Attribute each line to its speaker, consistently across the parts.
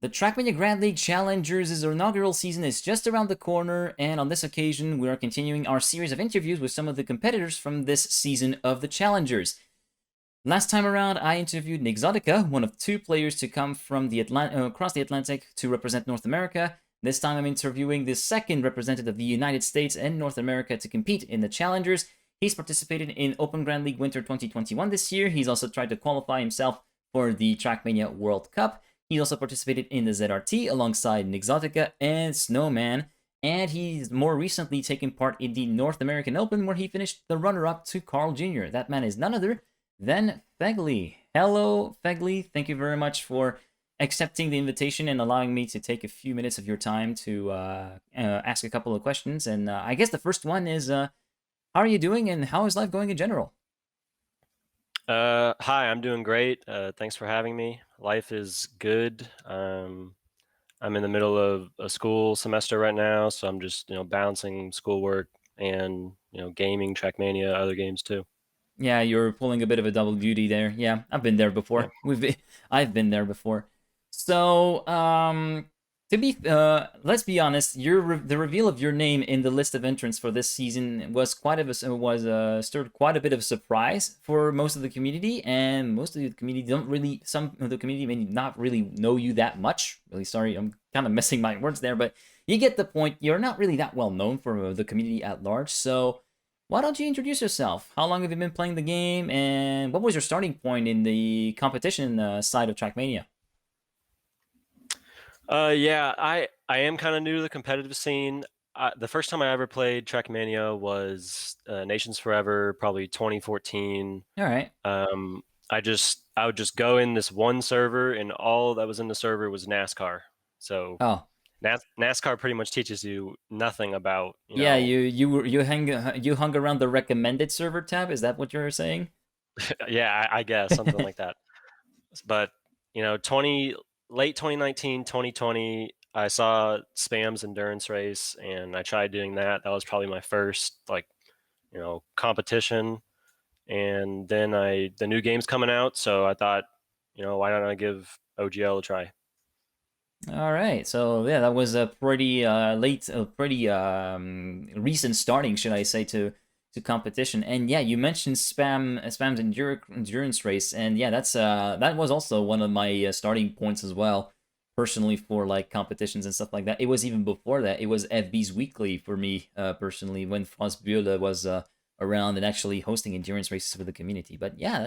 Speaker 1: The Trackmania Grand League Challengers' inaugural season is just around the corner, and on this occasion, we are continuing our series of interviews with some of the competitors from this season of the Challengers. Last time around, I interviewed Exotica, one of two players to come from the across the Atlantic to represent North America. This time, I'm interviewing the second representative of the United States and North America to compete in the Challengers. He's participated in Open Grand League Winter 2021 this year. He's also tried to qualify himself for the Trackmania World Cup. He also participated in the ZRT alongside Exotica and Snowman, and he's more recently taken part in the North American Open, where he finished the runner-up to Carl Jr. That man is none other than Phegley. Hello, Phegley. Thank you very much for accepting the invitation and allowing me to take a few minutes of your time to ask a couple of questions. And I guess the first one is, how are you doing, and how is life going in general?
Speaker 2: Hi, I'm doing great. Thanks for having me. Life is good. I'm in the middle of a school semester right now, so I'm just, balancing schoolwork and, gaming, Trackmania, other games too.
Speaker 1: Yeah, you're pulling a bit of a double duty there. Yeah, I've been there
Speaker 2: Yeah.
Speaker 1: before. I've been there before. So, let's be honest. The reveal of your name in the list of entrants for this season was stirred quite a bit of surprise for most of the community, and most of the community don't really. Some of the community may not really know you that much. Really sorry, I'm kind of messing my words there, but you get the point. You're not really that well known for the community at large, so. Why don't you introduce yourself? How long have you been playing the game, and what was your starting point in the competition side of Trackmania?
Speaker 2: Yeah, I am kind of new to the competitive scene. The first time I ever played Trackmania was Nations Forever, probably 2014.
Speaker 1: All right.
Speaker 2: Um, I would just go in this one server, and all that was in the server was NASCAR. So
Speaker 1: Oh,
Speaker 2: NASCAR pretty much teaches you nothing about,
Speaker 1: yeah. You hung around the recommended server tab. Is that what you're saying?
Speaker 2: yeah, I guess something like that. But 20 late 2019, 2020, I saw Spam's endurance race, and I tried doing that. That was probably my first competition. And then the new game's coming out, so I thought, why don't I give OGL a try?
Speaker 1: All right. So yeah, that was a pretty pretty recent starting, should I say, to competition. And yeah, you mentioned spam's endurance race, and yeah, that was also one of my starting points as well, personally, for like competitions and stuff like that. It was even before that. It was FB's weekly for me personally, when Frostbühle was around and actually hosting endurance races for the community. But yeah,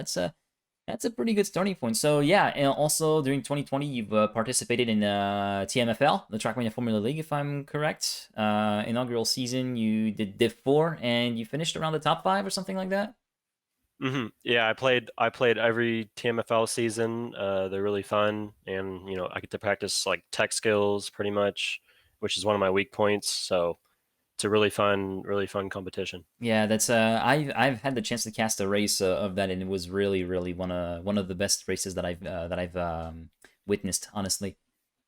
Speaker 1: that's a pretty good starting point. So yeah, and also during 2020, you've participated in TMFL, the Trackmania Formula League, if I'm correct. Inaugural season, you did Div 4, and you finished around the top 5 or something like that.
Speaker 2: Yeah, I played every TMFL season. They're really fun, and I get to practice like tech skills pretty much, which is one of my weak points. So it's a really fun competition.
Speaker 1: Yeah, that's I've had the chance to cast a race of that, and it was really one of the best races that I've witnessed, honestly.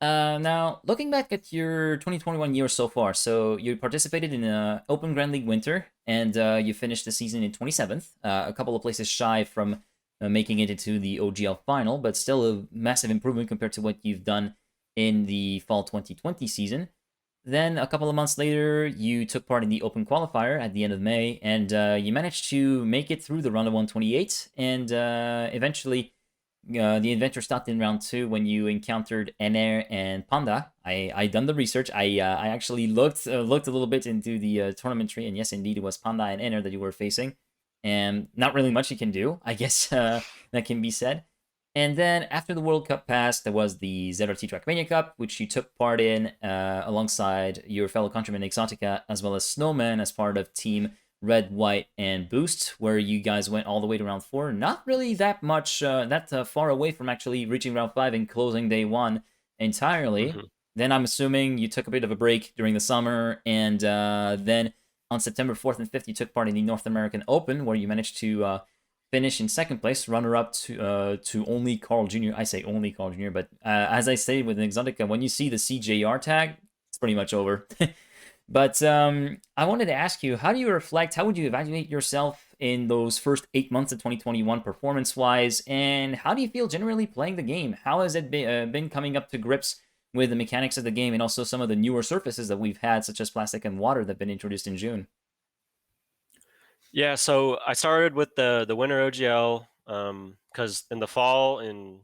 Speaker 1: Now, looking back at your 2021 year so far, so you participated in Open Grand League Winter, and you finished the season in 27th, a couple of places shy from making it into the OGL final, but still a massive improvement compared to what you've done in the fall 2020 season. Then a couple of months later, you took part in the Open Qualifier at the end of May, and you managed to make it through the round of 128, and eventually the adventure stopped in round 2 when you encountered Ener and Panda. I done the research. I actually looked a little bit into the tournament tree, and yes, indeed, it was Panda and Ener that you were facing, and not really much you can do, I guess, that can be said. And then after the World Cup passed, there was the ZRT Trackmania Cup, which you took part in alongside your fellow countryman Exotica, as well as Snowman, as part of Team Red, White, and Boost, where you guys went all the way to round 4. Not really that much, that far away from actually reaching round 5 and closing day 1 entirely.
Speaker 2: hmm
Speaker 1: Then I'm assuming you took a bit of a break during the summer, and then on September 4th and 5th, you took part in the North American Open, where you managed to finish in second place, runner up to only Carl Jr. I say only Carl Jr., but as I say with Exotica, when you see the CJR tag, it's pretty much over. But I wanted to ask you, how do you reflect? How would you evaluate yourself in those first 8 months of 2021 performance wise? And how do you feel generally playing the game? How has it been coming up to grips with the mechanics of the game and also some of the newer surfaces that we've had, such as plastic and water, that have been introduced in June?
Speaker 2: Yeah, so I started with the winter OGL because in the fall, in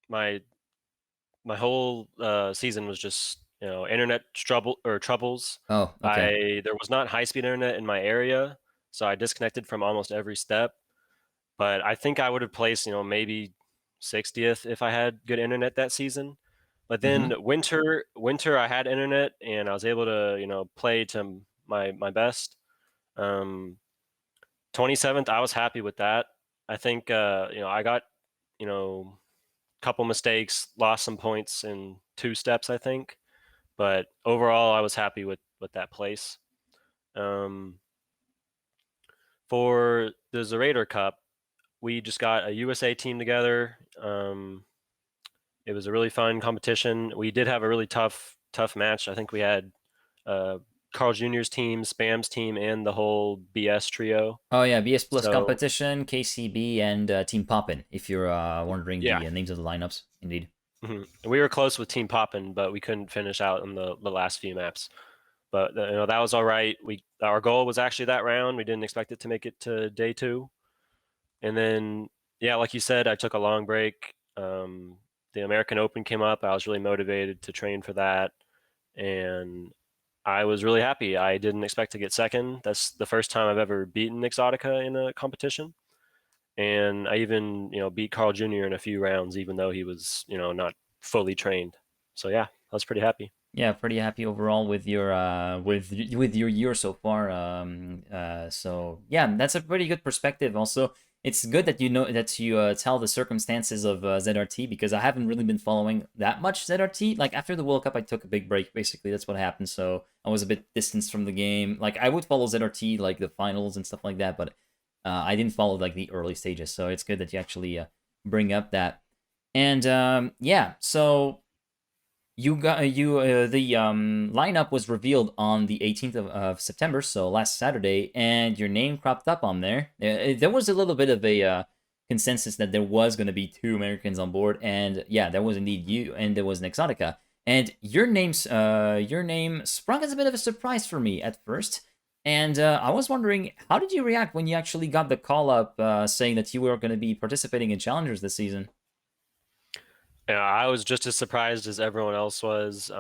Speaker 2: my my whole season was just internet troubles.
Speaker 1: Oh, okay.
Speaker 2: I There was not high speed internet in my area, so I disconnected from almost every step. But I think I would have placed maybe 60th if I had good internet that season. But
Speaker 1: Mm-hmm.
Speaker 2: then winter I had internet and I was able to play to my best. Um, 27th I was happy with that. I think I got you know couple mistakes, lost some points in two steps, I think. But overall, I was happy with that place. Um, for the Zerator Cup, we just got a USA team together. It was a really fun competition. We did have a really tough match. I think we had uh, Carl Jr.'s team, Spam's team, and the whole BS trio.
Speaker 1: Oh yeah, BS Plus
Speaker 2: So
Speaker 1: competition, KCB, and Team Poppin. If you're wondering
Speaker 2: yeah,
Speaker 1: the names of the lineups, indeed.
Speaker 2: we were close with Team Poppin, but we couldn't finish out in the last few maps. But that was all right. Our goal was actually that round. We didn't expect it to make it to day two, and then yeah, like you said, I took a long break. The American Open came up. I was really motivated to train for that, and I was really happy. I didn't expect to get second. That's the first time I've ever beaten Exotica in a competition, and I even beat Carl Jr. in a few rounds, even though he was not fully trained. So yeah, I was pretty happy.
Speaker 1: Yeah, pretty happy overall with your with your year so far. So yeah, that's a pretty good perspective. Also, it's good that you know that you tell the circumstances of ZRT, because I haven't really been following that much ZRT. Like after the World Cup, I took a big break. Basically, that's what happened. So I was a bit distanced from the game. Like I would follow ZRT, like the finals and stuff like that, but I didn't follow like the early stages. So it's good that you actually bring up that. And yeah, so you got the lineup was revealed on the 18th of September, so last Saturday, and your name cropped up on there. There was a little bit of a consensus that there was going to be two Americans on board, and yeah, there was indeed you, and there was an Exotica, and your name sprung as a bit of a surprise for me at first. And I was wondering, how did you react when you actually got the call up saying that you were going to be participating in challengers this season?
Speaker 2: Yeah, I was just as surprised as everyone else was.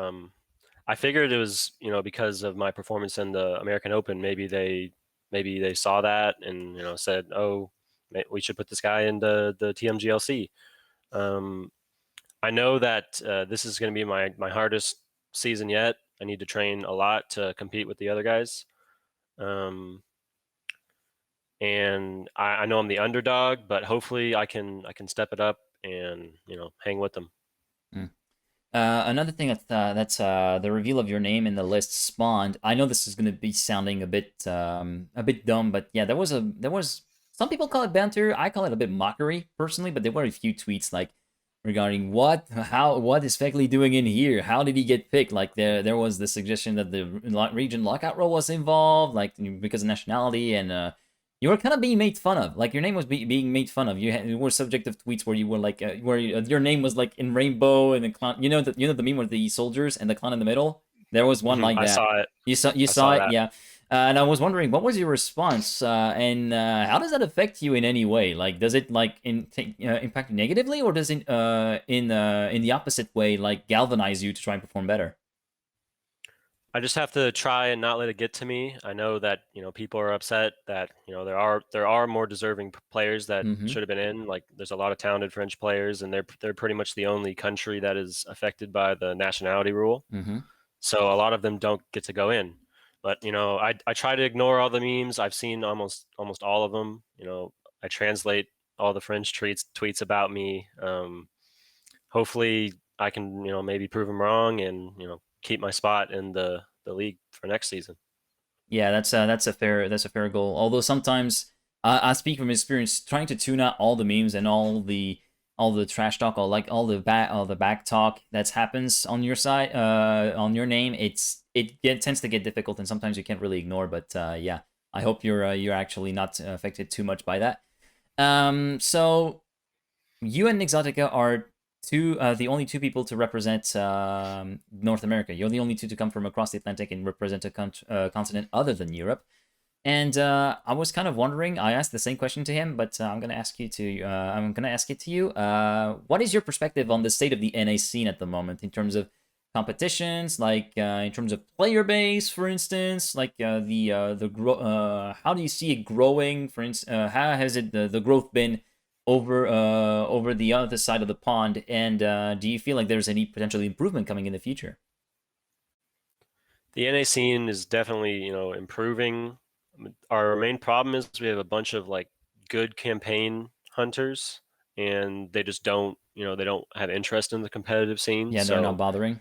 Speaker 2: I figured it was, because of my performance in the American Open. Maybe they saw that and said, "Oh, we should put this guy in the TMGLC." Um, I know that this is going to be my hardest season yet. I need to train a lot to compete with the other guys. Um, and I know I'm the underdog, but hopefully I can step it up and hang with them.
Speaker 1: Mm. Another thing that's the reveal of your name in the list spawned. I know this is going to be sounding a bit dumb, but yeah, there was some people call it banter. I call it a bit mockery personally, but there were a few tweets like regarding what is Phegley doing in here? How did he get picked? Like there was the suggestion that the region lockout rule was involved, like because of nationality, and you were kind of being made fun of. Like your name was being made fun of. You were subject of tweets where you were like, where your name was like in rainbow and the clown. You know the meme with the soldiers and the clown in the middle. There was one like
Speaker 2: I
Speaker 1: that.
Speaker 2: saw it.
Speaker 1: You
Speaker 2: I
Speaker 1: saw
Speaker 2: saw
Speaker 1: it,
Speaker 2: that.
Speaker 1: yeah. And I was wondering, what was your response, and how does that affect you in any way? Like, does it like impact you negatively, or does it in the opposite way, like galvanize you to try and perform better?
Speaker 2: I just have to try and not let it get to me. I know that people are upset that there are more deserving players that
Speaker 1: Mm-hmm.
Speaker 2: should have been in. Like there's a lot of talented French players, and they're pretty much the only country that is affected by the nationality rule.
Speaker 1: Mm-hmm.
Speaker 2: So a lot of them don't get to go in. But I try to ignore all the memes. I've seen almost all of them. I translate all the French tweets about me. Hopefully I can maybe prove them wrong and keep my spot in the league for next season.
Speaker 1: Yeah, that's a fair goal. Although sometimes I speak from experience, trying to tune out all the memes and all the trash talk, all the back talk that happens on your side, on your name. Tends to get difficult, and sometimes you can't really ignore. But yeah, I hope you're actually not affected too much by that. So you and Exotica are the only two people to represent North America. You're the only two to come from across the Atlantic and represent a continent other than Europe. And I was kind of wondering. I asked the same question to him, but I'm gonna ask you to. I'm gonna ask it to you. What is your perspective on the state of the NA scene at the moment in terms of competitions, like in terms of player base, for instance, like how do you see it growing? For instance, how has the growth been over the other side of the pond? And do you feel like there's any potential improvement coming in the future?
Speaker 2: The NA scene is definitely, improving. Our main problem is we have a bunch of like good campaign hunters, and they just don't, they don't have interest in the competitive scene.
Speaker 1: Yeah, they're not
Speaker 2: So
Speaker 1: bothering.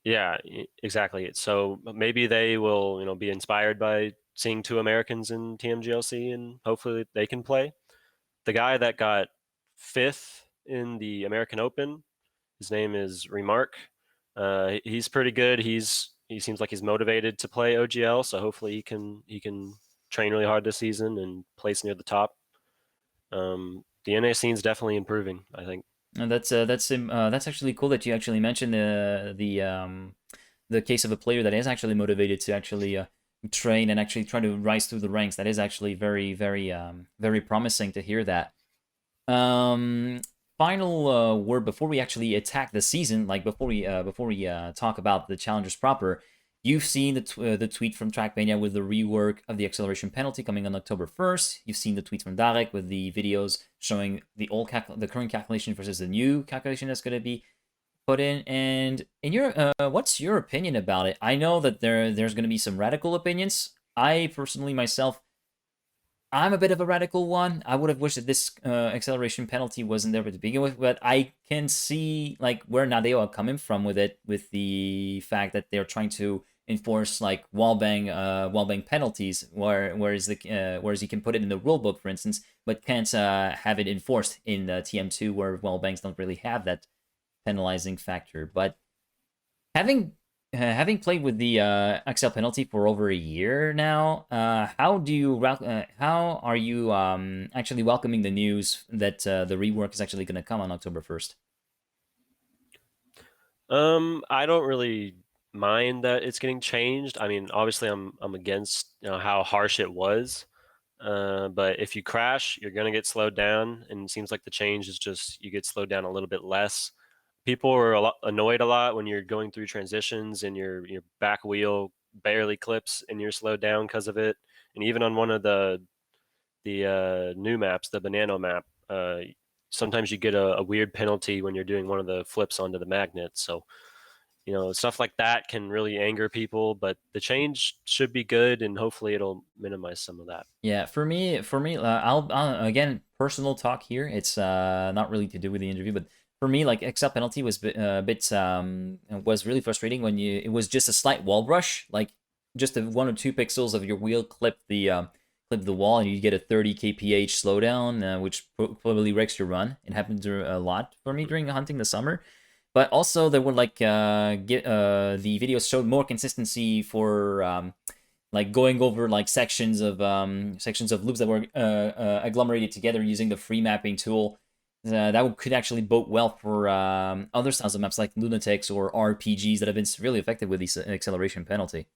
Speaker 2: yeah, exactly. So maybe they will, be inspired by seeing two Americans in TMGLC, and hopefully they can play. The guy that got fifth in the American Open, his name is Remark. He's pretty good. He seems like he's motivated to play OGL, so hopefully he can train really hard this season and place near the top. The NA scene's definitely improving, I think.
Speaker 1: And that's actually cool that you actually mentioned the case of a player that is actually motivated to actually train and actually try to rise through the ranks. That is actually very promising to hear that. Um, Final word before we actually attack the season, like before we talk about the challengers proper. You've seen the tweet from Trackmania with the rework of the acceleration penalty coming on October 1st. You've seen the tweets from Darek with the videos showing the current calculation versus the new calculation that's going to be put in. And in your what's your opinion about it? I know that there's going to be some radical opinions. I personally myself, I'm a bit of a radical one. I would have wished that this acceleration penalty wasn't there to begin with, but I can see like where Nadeo are coming from with it, with the fact that they're trying to enforce like wall bang penalties, whereas you can put it in the rule book, for instance, but can't have it enforced in TM2, where wall bangs don't really have that penalizing factor. But having having played with the XL penalty for over a year now, how are you actually welcoming the news that the rework is actually going to come on October 1st?
Speaker 2: I don't really mind that it's getting changed. I mean, obviously, I'm against how harsh it was. But if you crash, you're gonna get slowed down, and it seems like the change is just you get slowed down a little bit less. People are annoyed a lot when you're going through transitions and your back wheel barely clips and you're slowed down because of it. And even on one of the new maps, the Banana map, sometimes you get a weird penalty when you're doing one of the flips onto the magnet. So stuff like that can really anger people, but the change should be good, and hopefully it'll minimize some of that.
Speaker 1: Yeah, for me, I'll again personal talk here. It's not really to do with the interview, but for me, like XL penalty was was really frustrating when it was just a slight wall brush, like just 1 or 2 pixels of your wheel clip the wall, and you get a 30 kph slowdown, which probably wrecks your run. It happened a lot for me during hunting the summer. But also there were like the videos showed more consistency for like going over like sections of loops that were agglomerated together using the free mapping tool. That could actually bode well for other styles of maps like Lunatics or RPGs that have been really effective with the acceleration penalty.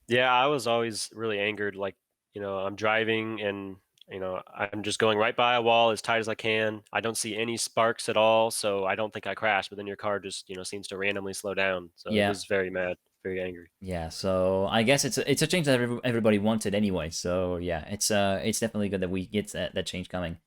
Speaker 2: Yeah, I was always really angered. Like, I'm driving and, I'm just going right by a wall as tight as I can. I don't see any sparks at all, so I don't think I crashed. But then your car just, seems to randomly slow down. So it
Speaker 1: Yeah,
Speaker 2: was very mad, very angry.
Speaker 1: yeah. So I guess it's a change that everybody wanted anyway. So yeah, it's definitely good that we get that change coming.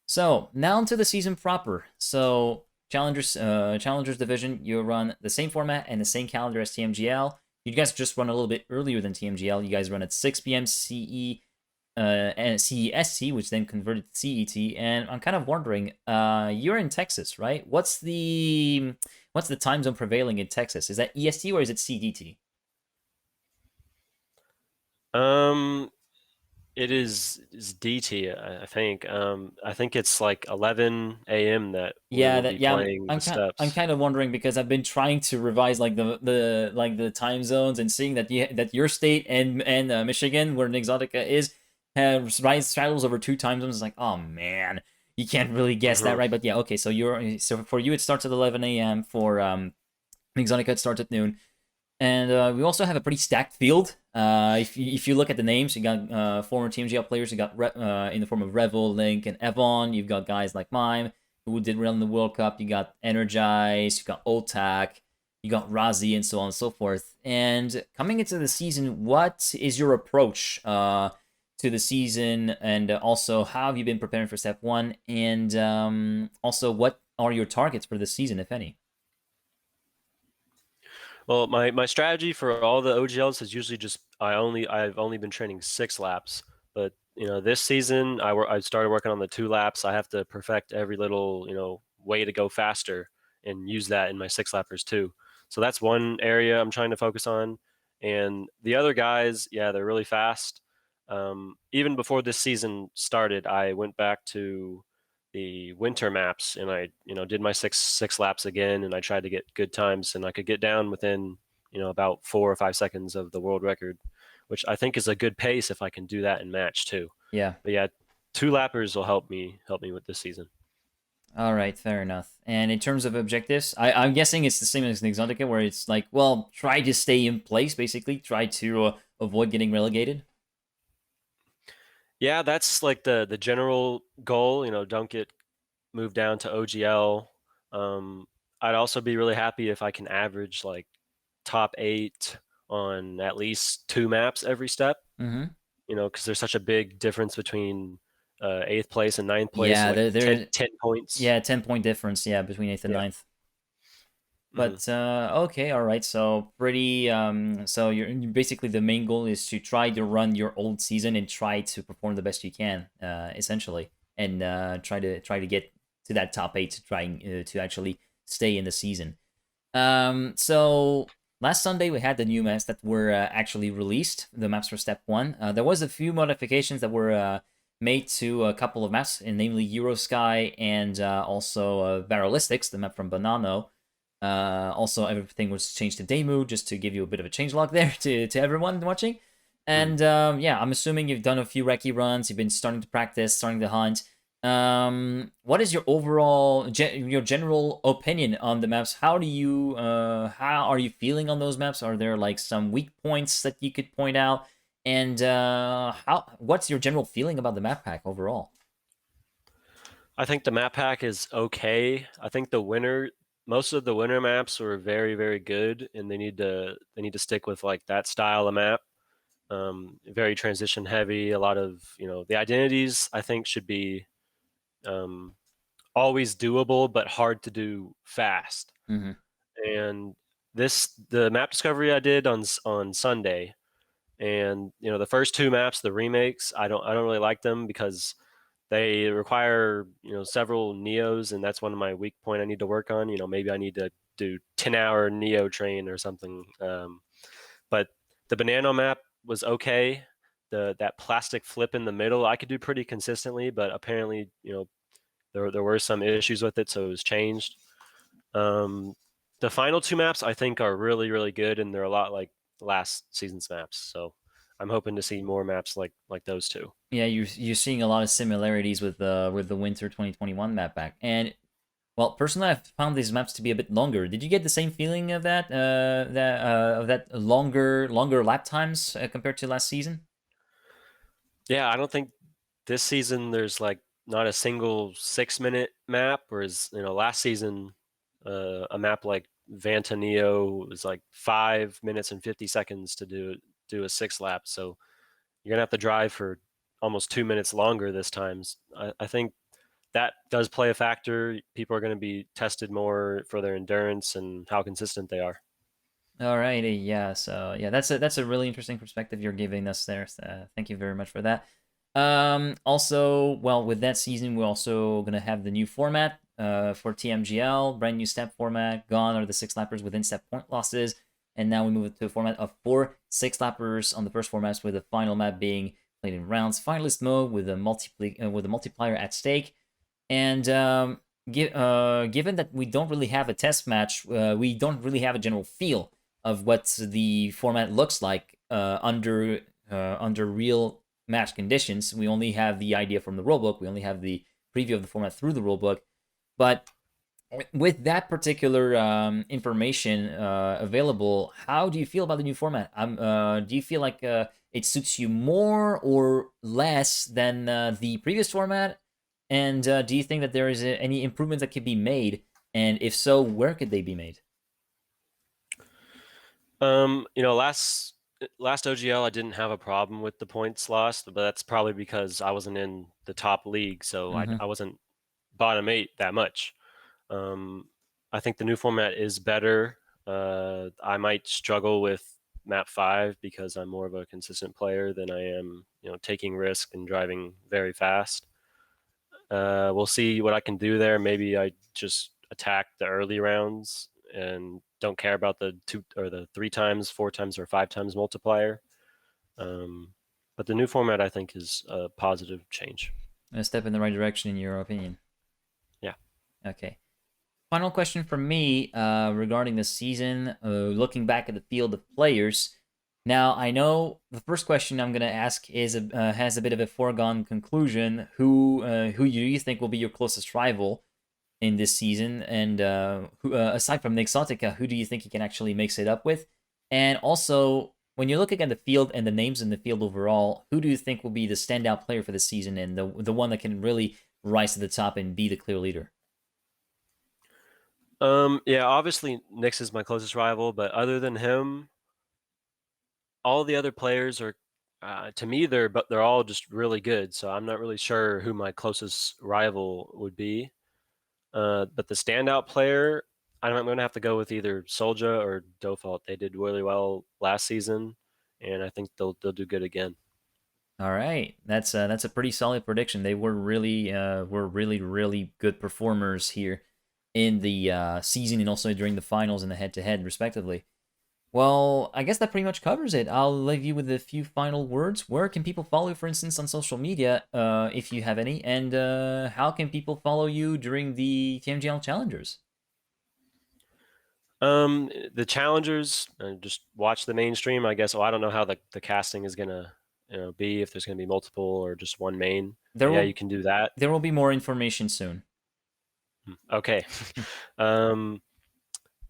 Speaker 1: So now into the season proper. So Challengers Division, you run the same format and the same calendar as TMGL. You guys just run a little bit earlier than TMGL. You guys run at 6 p.m. CE and CEST, which then converted to CET. And I'm kind of wondering, you're in Texas, right? What's the time zone prevailing in Texas? Is that EST or is it CDT?
Speaker 2: Um, it is DT, I think. I think it's like 11 a.m. that we
Speaker 1: Yeah,
Speaker 2: will
Speaker 1: that
Speaker 2: be
Speaker 1: yeah,
Speaker 2: playing the
Speaker 1: I'm
Speaker 2: steps.
Speaker 1: kind of wondering because I've been trying to revise like the time zones and seeing that your state and Michigan, where Exotica is, have rise straddles over 2 time zones. It's like, oh man, you can't really guess that,
Speaker 2: Hmm.
Speaker 1: right? But yeah, okay. So for you, it starts at 11 a.m. For Exotica, it starts at noon. And we also have a pretty stacked field. If you look at the names, you got former TMGL players. You got in the form of Revel, Link, and Evon. You've got guys like Mime, who did well in the World Cup. You got Energize. You got Otak. You got Razi, and so on and so forth. And coming into the season, what is your approach to the season? And also, how have you been preparing for Step 1? And also, what are your targets for this season, if any?
Speaker 2: Well, my strategy for all the OGLs is usually just I've only been training 6 laps, but this season I started working on the 2 laps. I have to perfect every little way to go faster and use that in my 6 lappers too. So that's one area I'm trying to focus on. And the other guys, yeah, they're really fast. Even before this season started, I went back to the winter maps and I did my six laps again, and I tried to get good times, and I could get down within about 4 or 5 seconds of the world record, which I think is a good pace if I can do that in match too.
Speaker 1: Yeah.
Speaker 2: But yeah, 2 lappers will help me with this season.
Speaker 1: All right, fair enough. And in terms of objectives, I'm guessing it's the same as an Exotica, where it's like, well, try to stay in place, basically. Try to avoid getting relegated.
Speaker 2: Yeah, that's like the general goal. Don't get moved down to OGL. um, I'd also be really happy if I can average like top 8 on at least 2 maps every step.
Speaker 1: Mm-hmm.
Speaker 2: Because there's such a big difference between 8th place and 9th place,
Speaker 1: Yeah,
Speaker 2: like
Speaker 1: there,
Speaker 2: 10 points.
Speaker 1: yeah, 10 point difference, yeah, between eighth and
Speaker 2: Yeah.
Speaker 1: ninth.
Speaker 2: Hmm.
Speaker 1: But okay, all right. So pretty. So basically the main goal is to try to run your old season and try to perform the best you can, essentially, and try to get to that top 8 to try to actually stay in the season. So last Sunday we had the new maps that were actually released. The maps for Step 1. There was a few modifications that were made to a couple of maps, namely Eurosky and also Varolistics, the map from Banano. Also, everything was changed to Demu just to give you a bit of a changelog there to everyone watching.
Speaker 2: Hmm.
Speaker 1: And yeah, I'm assuming you've done a few recce runs. You've been starting to practice, starting to hunt. What is your overall, your general opinion on the maps? How are you feeling on those maps? Are there like some weak points that you could point out? And what's your general feeling about the map pack overall?
Speaker 2: I think the map pack is okay. I think most of the winter maps were very, very good, and they need to stick with like that style of map. Very transition heavy. A lot of the identities I think should be um, always doable, but hard to do fast.
Speaker 1: Mm-hmm.
Speaker 2: And the map discovery I did on Sunday, and the first 2 maps, the remakes, I don't really like them because they require several neos, and that's one of my weak point I need to work on. Maybe I need to do 10-hour neo train or something. But the banana map was okay. That plastic flip in the middle I could do pretty consistently, but apparently there were some issues with it, so it was changed. Um, the final 2 maps I think are really, really good, and they're a lot like last season's maps. So I'm hoping to see more maps like those two.
Speaker 1: Yeah, you're seeing a lot of similarities with the Winter 2021 map pack. And well, personally, I've found these maps to be a bit longer. Did you get the same feeling of that longer lap times compared to last season?
Speaker 2: Yeah, I don't think this season there's like not a single 6-minute map, whereas last season a map like Vantanio was like 5 minutes and 50 seconds to do a 6 lap. So you're gonna have to drive for almost 2 minutes longer this time. I think that does play a factor. People are going to be tested more for their endurance and how consistent they are.
Speaker 1: Alrighty, yeah. So yeah, that's a really interesting perspective you're giving us there. Thank you very much for that. Also, well, with that season, we're also gonna have the new format for TMGL, brand new step format. Gone are the 6 lappers within step point losses, and now we move to a format of 4 6 lappers on the first 4 maps, with the final map being played in rounds, finalist mode with a multiplier at stake. And given that we don't really have a test match, we don't really have a general feel of what the format looks like under real match conditions. We only have the idea from the rulebook. We only have the preview of the format through the rulebook. But with that particular information available, how do you feel about the new format? Do you feel like it suits you more or less than the previous format? And do you think that there is any improvements that could be made? And if so, where could they be made?
Speaker 2: Last OGL I didn't have a problem with the points lost, but that's probably because I wasn't in the top league, so
Speaker 1: Mm-hmm.
Speaker 2: I wasn't bottom 8 that much. Um, I think the new format is better. I might struggle with map 5 because I'm more of a consistent player than I am, taking risk and driving very fast. We'll see what I can do there. Maybe I just attack the early rounds and don't care about the 2 or the 3 times, 4 times, or 5 times multiplier. But the new format, I think, is a positive change.
Speaker 1: A step in the right direction, in your opinion.
Speaker 2: Yeah.
Speaker 1: Okay. Final question from me regarding the season. Looking back at the field of players, now I know the first question I'm going to ask is has a bit of a foregone conclusion. Who do you think will be your closest rival in this season? And aside from Exotica, who do you think he can actually mix it up with? And also, when you're looking at the field and the names in the field overall, who do you think will be the standout player for the season and the one that can really rise to the top and be the clear leader?
Speaker 2: Yeah, obviously Nyx is my closest rival, but other than him, all the other players are, to me, they're all just really good. So I'm not really sure who my closest rival would be. But the standout player, I'm going to have to go with either Solja or Default. They did really well last season, and I think they'll do good again.
Speaker 1: All right, that's a pretty solid prediction. They were really good performers here in the season and also during the finals and the head-to-head, respectively. Well, I guess that pretty much covers it. I'll leave you with a few final words. Where can people follow you, for instance, on social media, if you have any? And how can people follow you during the TMGL Challengers?
Speaker 2: The challengers, just watch the mainstream. I guess. Well, I don't know how the casting is gonna, be, if there's gonna be multiple or just one main.
Speaker 1: There
Speaker 2: But yeah, you
Speaker 1: will
Speaker 2: can do that.
Speaker 1: there will be more information soon.
Speaker 2: Okay. um,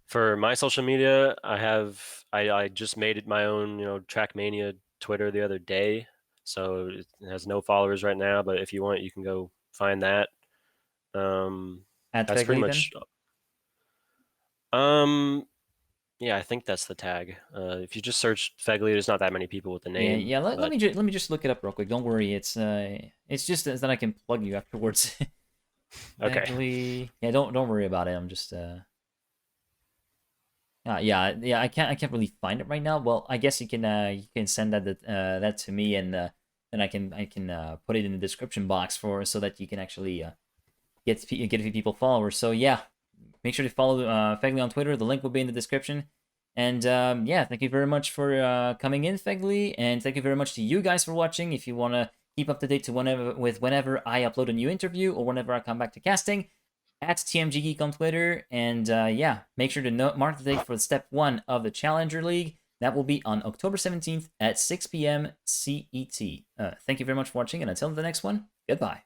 Speaker 2: for my social media, I just made it my own, Trackmania Twitter the other day. So it has no followers right now, but if you want, you can go find that. Um,
Speaker 1: At
Speaker 2: that's pretty
Speaker 1: Phegley, then?
Speaker 2: much. Um, yeah, I think that's the tag. If you just search Phegley, there's not that many people with the
Speaker 1: Yeah,
Speaker 2: name,
Speaker 1: yeah. Let
Speaker 2: but
Speaker 1: me let me just look it up real quick. Don't worry. It's just that I can plug you afterwards.
Speaker 2: okay.
Speaker 1: Phegley. Yeah, don't worry about it. I'm just yeah. I can't really find it right now. Well, I guess you can send that to me and then I can put it in the description box for so that you can actually get a few people followers. So yeah, make sure to follow Phegley on Twitter. The link will be in the description. And yeah, thank you very much for coming in, Phegley, and thank you very much to you guys for watching. If you want to keep up to date to whenever I upload a new interview or whenever I come back to casting, at TMG Geek on Twitter. And yeah, make sure to mark the date for step 1 of the Challenger League. That will be on October 17th at 6 p.m. CET. Thank you very much for watching, and until the next one, goodbye.